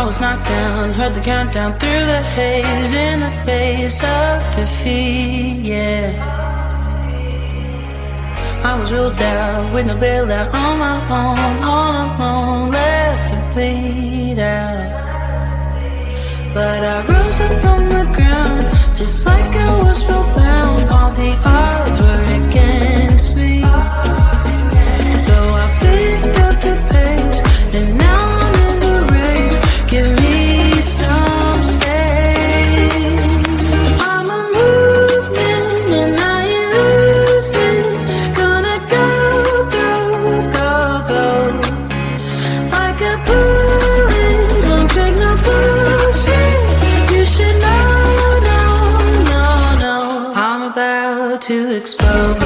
I was knocked down, heard the countdown through the haze, in the face of defeat, yeah. I was ruled out, with no bailout, on my own, all alone, left to bleed out. But I rose up from the ground, just like I was spellbound. All the odds were against me, so I picked up the pace, and now I'm in the race. Give me some space. I'm a movement and I ain't losing. Gonna go, go, go, go. Like a bullet, don't take no bullshit. You should know, no, no, no. I'm about to explode.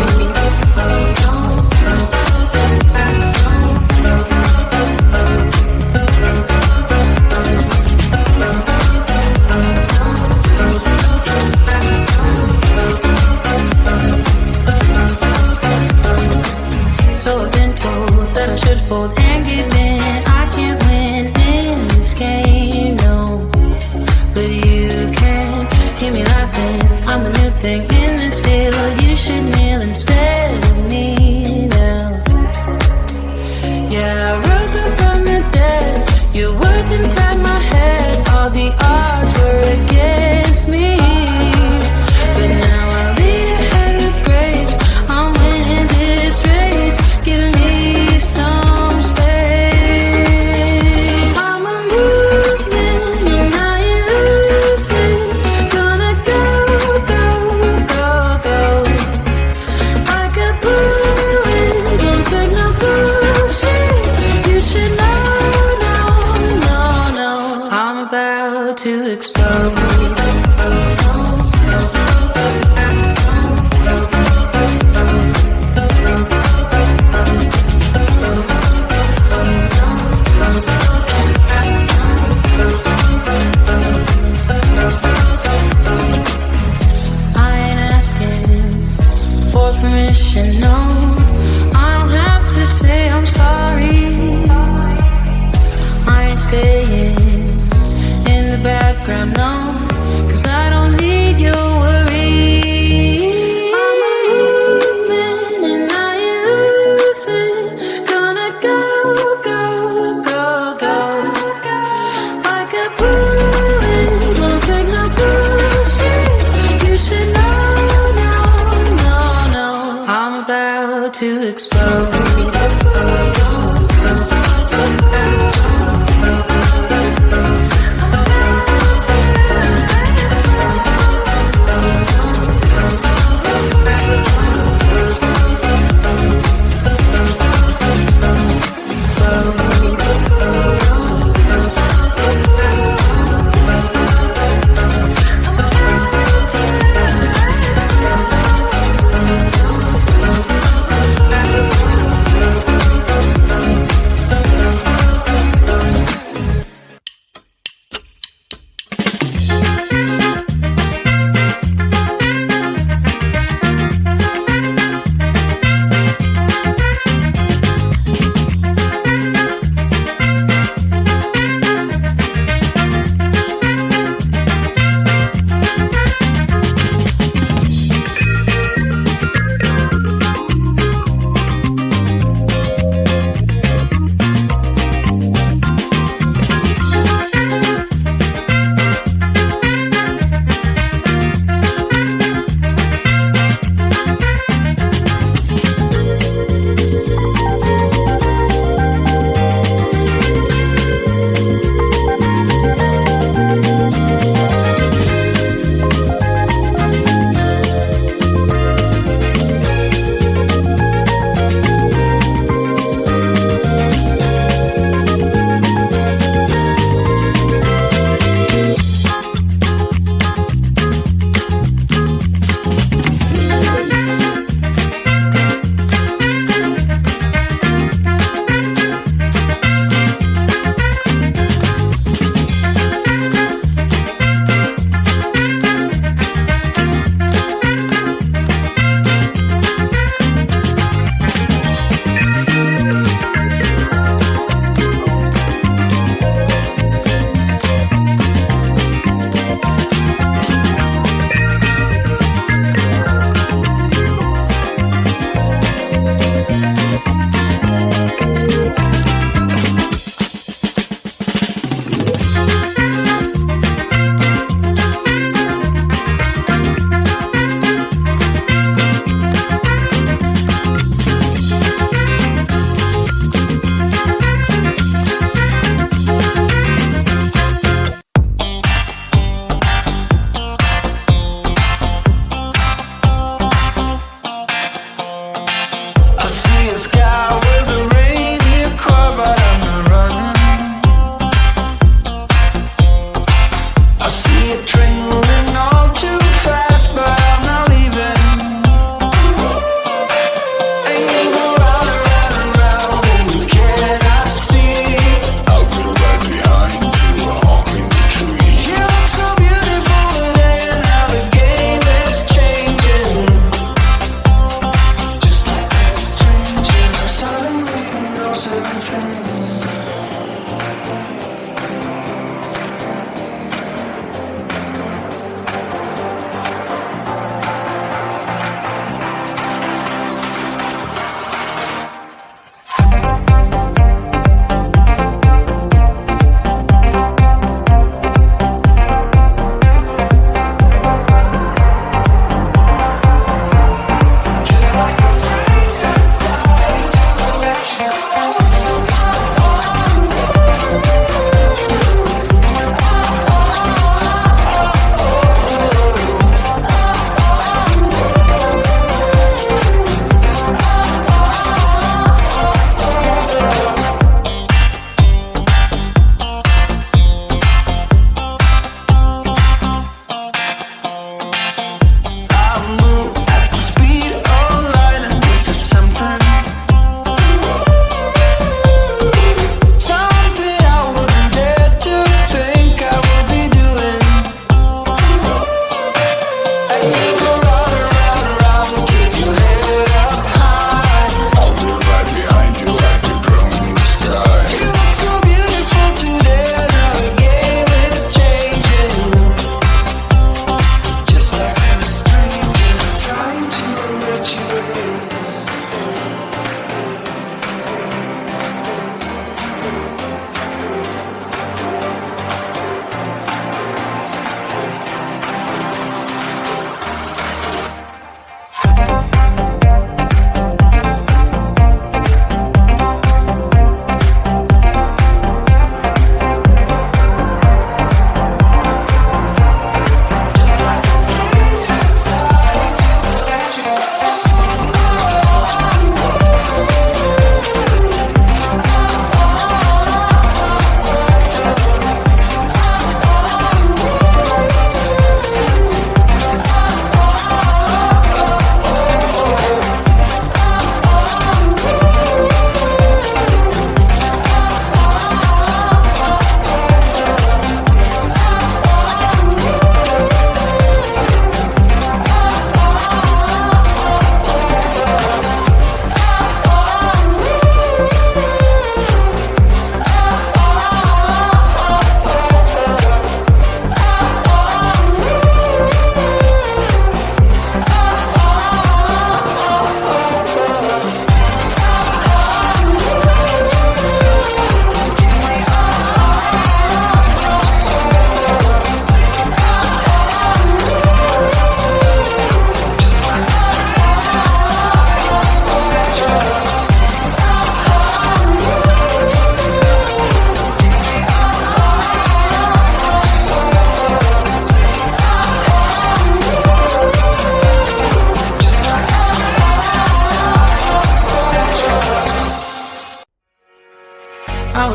So I've been told that I should fold and give in. I can't win in this game, no. But you can hear me laughing. I'm the new thing in this deal. You should kneel instead of me now. Yeah, I rose up from the dead. Your words inside my head. All the odds were against me, but now I lead ahead with grace. I'm winning this race. Give me some space. I'm a movement and I ain't losing. Gonna go, go, go, go. Like a bullet, don't take no bullshit. You should know, no, no, no. I'm about to explode. Permission, no, I don't have to say I'm sorry. I ain't staying in the background, no, 'cause I don't need your worry. I'm a movement and I ain't losing. Gonna go, go, go, go. Like a bullet, won't take no bullshit. You should know. I'm about to explode.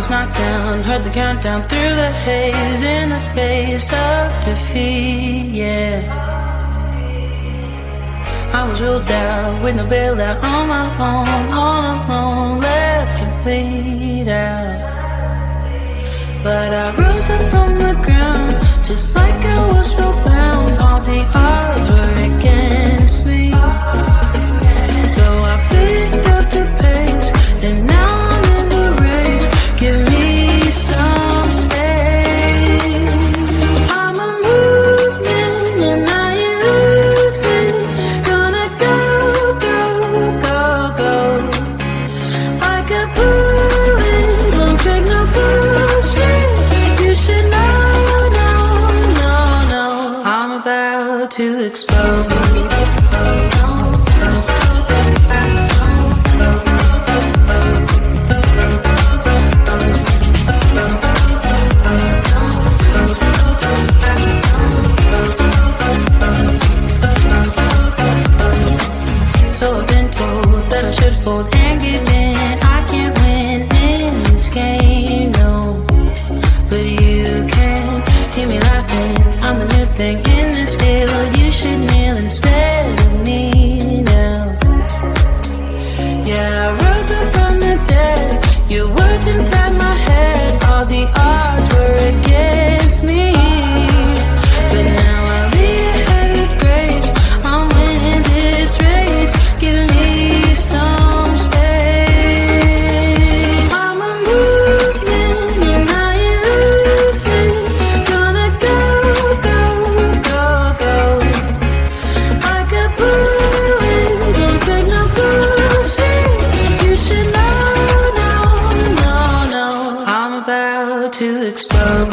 was knocked down, heard the countdown through the haze, in the face of defeat, yeah. I was ruled out with no bailout, on my own, all alone, left to bleed out. But I rose up from the ground, just like I was spellbound. All the odds were against me, so I picked up the pace, and now I'm in the race. Give me some space. I'm a movement and I ain't losing. Gonna go, go, go, go. I got pulling, won't take no bullshit. You should know, no, no, no. I'm about to explode. So I've been told that I should fold and give in. I can't win in this game, no. But you can hear me laughing. I'm the new thing in this field. You should kneel instead of me now. Yeah, I rose up from the dead. Your words inside my head. All the odds were against me, but now I'll lead ahead with grace. I'm winning this race. Give me some space. I'm a movement and I ain't losing. Gonna go, go, go, go. I got pulling, don't take no bullshit. You should know, no, no, no. I'm about to explode.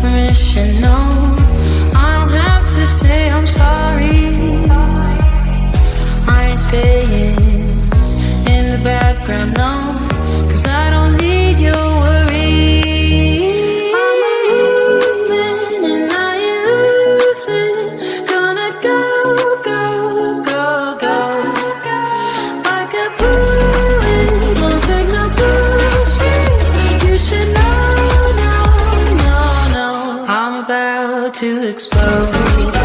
Permission, no, I don't have to say I'm sorry. I ain't staying in the background, no, 'cause I don't need your worry. I'm a movement and I ain't losing. Gonna go, go, go, go. I got pulling, won't take no bullshit. You should know, no, no, no. I'm about to explode.